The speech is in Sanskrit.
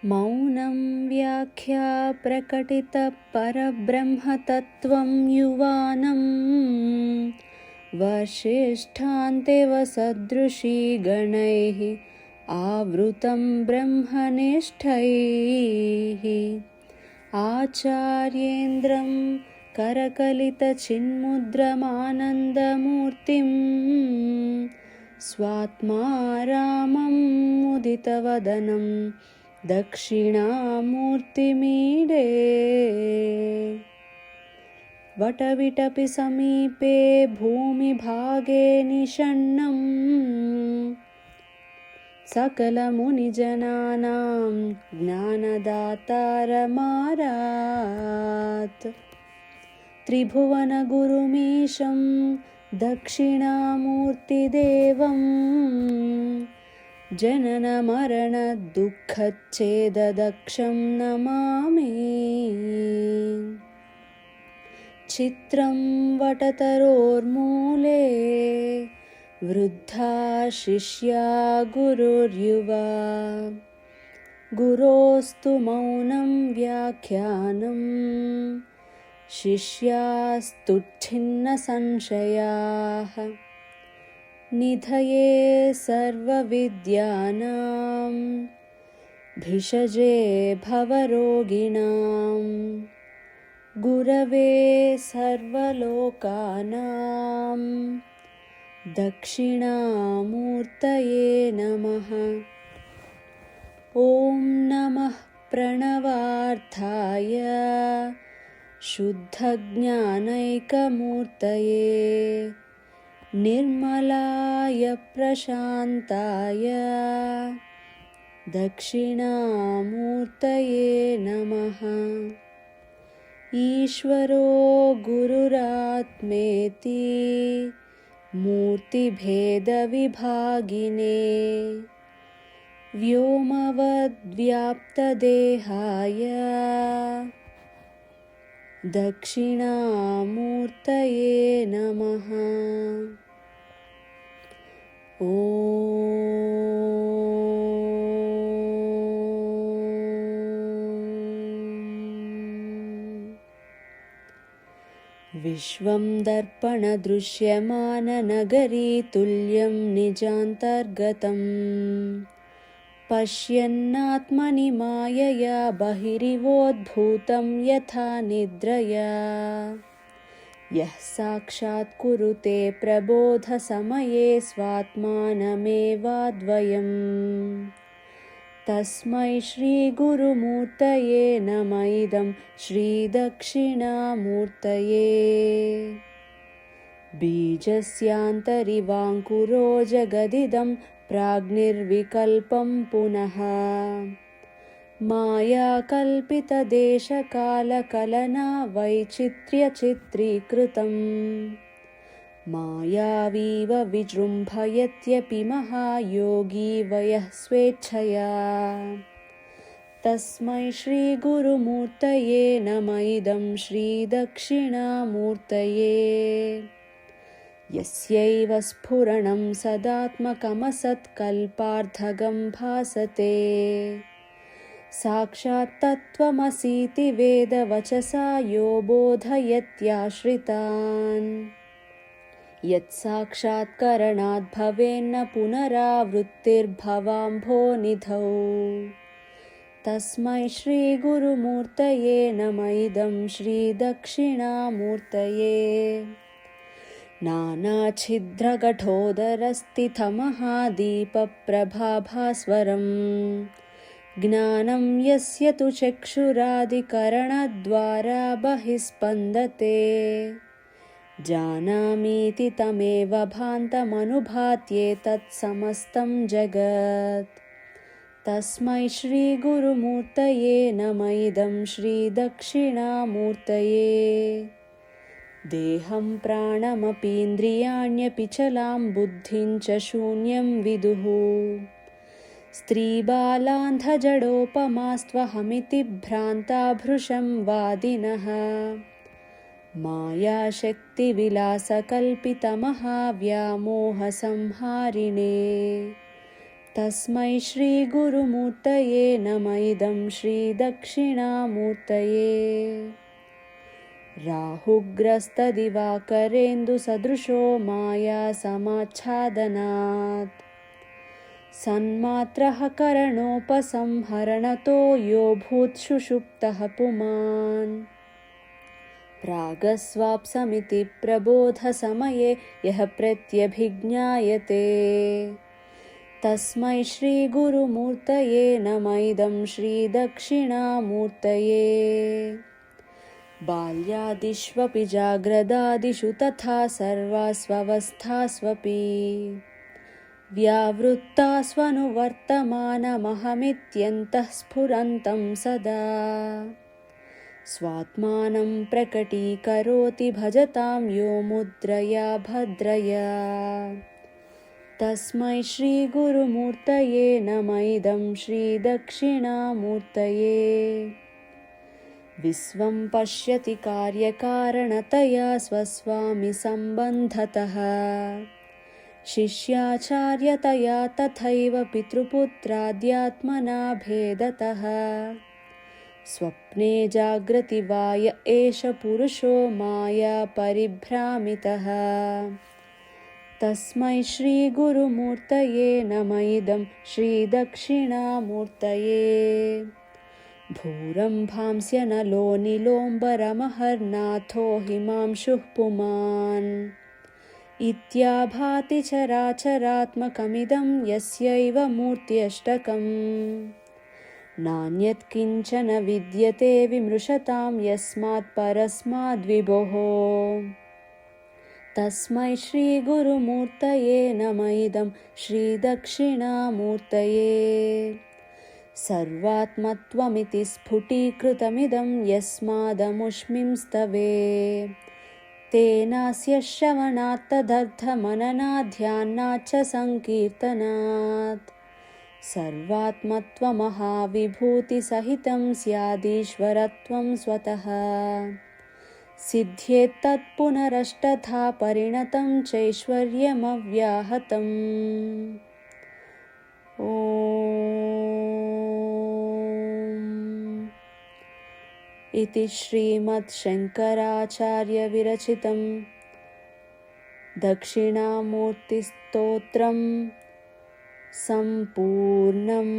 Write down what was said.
मौनं व्याख्या प्रकटितपरब्रह्मतत्त्वं युवानं वसिष्ठान्तेवसदृशीगणैः आवृतं ब्रह्मनिष्ठैः आचार्येन्द्रं करकलितचिन्मुद्रमानन्दमूर्तिं स्वात्मा रामं मुदितवदनं दक्षिणामूर्तिमीडे। वटविटपि समीपे भूमिभागे निषण्णं सकलमुनिजनानां ज्ञानदातारमारात् त्रिभुवनगुरुमीशं दक्षिणामूर्तिदेवं जननमरणदुःखच्छेददक्षं नमामि। चित्रं वटतरोर्मूले वृद्धा शिष्या गुरुर्युवा गुरोस्तु मौनं व्याख्यानं शिष्यास्तुच्छिन्नसंशयाः निधये सर्वविद्यानां भिषजे भवरोगिणां गुरवे सर्वलोकानां दक्षिणामूर्तये नमः। ॐ नमः प्रणवार्थाय शुद्धज्ञानैकमूर्तये निर्मलाय प्रशान्ताय दक्षिणामूर्तये नमः। ईश्वरो गुरुरात्मेति मूर्तिभेदविभागिने व्योमवद्व्याप्तदेहाय दक्षिणामूर्तये नमः। ॐ विश्वं दर्पणदृश्यमाननगरीतुल्यं निजान्तर्गतं पश्यन्नात्मनि मायया बहिरिवोद्भूतं यथा निद्रया यः साक्षात् कुरुते प्रबोधसमये स्वात्मानमेवाद्वयम् तस्मै श्रीगुरुमूर्तये नम इदं श्रीदक्षिणामूर्तये। बीजस्यान्तरिवाङ्कुरो जगदिदं प्राग्निर्विकल्पं पुनः मायाकल्पितदेशकालकलना वैचित्र्यचित्रीकृतम् मायावीव विजृम्भयत्यपि महायोगी वयः स्वेच्छया तस्मै श्रीगुरुमूर्तये नम इदं श्रीदक्षिणामूर्तये। यस्यैव स्फुरणं सदात्मकमसत्कल्पार्धगं भासते साक्षात् तत्त्वमसीति वेदवचसा यो बोधयत्याश्रितान् यत्साक्षात्करणाद् भवेन्न पुनरावृत्तिर्भवाम्भोनिधौ तस्मै श्रीगुरुमूर्तये नम इदं श्रीदक्षिणामूर्तये। नानाच्छिद्रकठोदरस्थितमहादीपप्रभाभास्वरं ज्ञानं यस्य तु चक्षुरादिकरणद्वारा बहिस्पन्दते जानामीति तमेव भान्तमनुभात्येतत्समस्तं जगत् तस्मै श्रीगुरुमूर्तये नम इदं श्रीदक्षिणामूर्तये। देहं प्राणमपीन्द्रियाण्यपि चलां बुद्धिं च शून्यं विदुः स्त्रीबालान्धजडोपमास्त्वहमिति भ्रान्ता भृशं वादिनः मायाशक्तिविलासकल्पितमहाव्यामोहसंहारिणे तस्मै श्रीगुरुमूर्तये नमः इदं श्रीदक्षिणामूर्तये। राहुग्रस्तदिवाकरेन्दुसदृशो मायासमाच्छादनात् सन्मात्रः करणोपसंहरणतो यो भूत्सुषुप्तः पुमान्। प्रागस्वाप्समिति प्रबोधसमये यः प्रत्यभिज्ञायते तस्मै श्रीगुरुमूर्तये नमः इदं श्रीदक्षिणामूर्तये। बाल्यादिष्वपि जाग्रदादिषु तथा सर्वास्वस्थास्वपि व्यावृत्तास्वनुवर्तमानमहमित्यन्तः स्फुरन्तं सदा स्वात्मानं प्रकटीकरोति भजतां यो मुद्रया भद्रया। तस्मै श्रीगुरुमूर्तये नमः इदं श्रीदक्षिणामूर्तये। विश्वं पश्यति कार्यकारणतया स्वस्वामिसम्बन्धतः शिष्याचार्यतया तथैव पितृपुत्राद्यात्मना भेदतः स्वप्ने जाग्रति वा य एष पुरुषो माया परिभ्रामितः तस्मै श्रीगुरुमूर्तये नमः इदं श्रीदक्षिणामूर्तये। भूरम्भांस्यनलो नीलोऽम्बरमहर्नाथो हिमांशुः पुमान् इत्याभाति चराचरात्मकमिदं यस्यैव मूर्त्यष्टकम् नान्यत् किञ्चन विद्यते विमृशतां यस्मात् परस्माद्विभोः। तस्मै श्रीगुरुमूर्तये नमः इदं श्रीदक्षिणामूर्तये। सर्वात्मत्वमिति स्फुटीकृतमिदं यस्मादमुष्मिंस्तवे तेनास्य श्रवणात् तदर्थमननाध्यानाच्च सङ्कीर्तनात् सर्वात्मत्वमहाविभूतिसहितं स्यादीश्वरत्वं स्वतः सिद्ध्येत्तत्पुनरष्टधा परिणतं चैश्वर्यमव्याहतम्। ॐ इति श्रीमद्शङ्कराचार्यविरचितं दक्षिणामूर्तिस्तोत्रम् सम्पूर्णम्।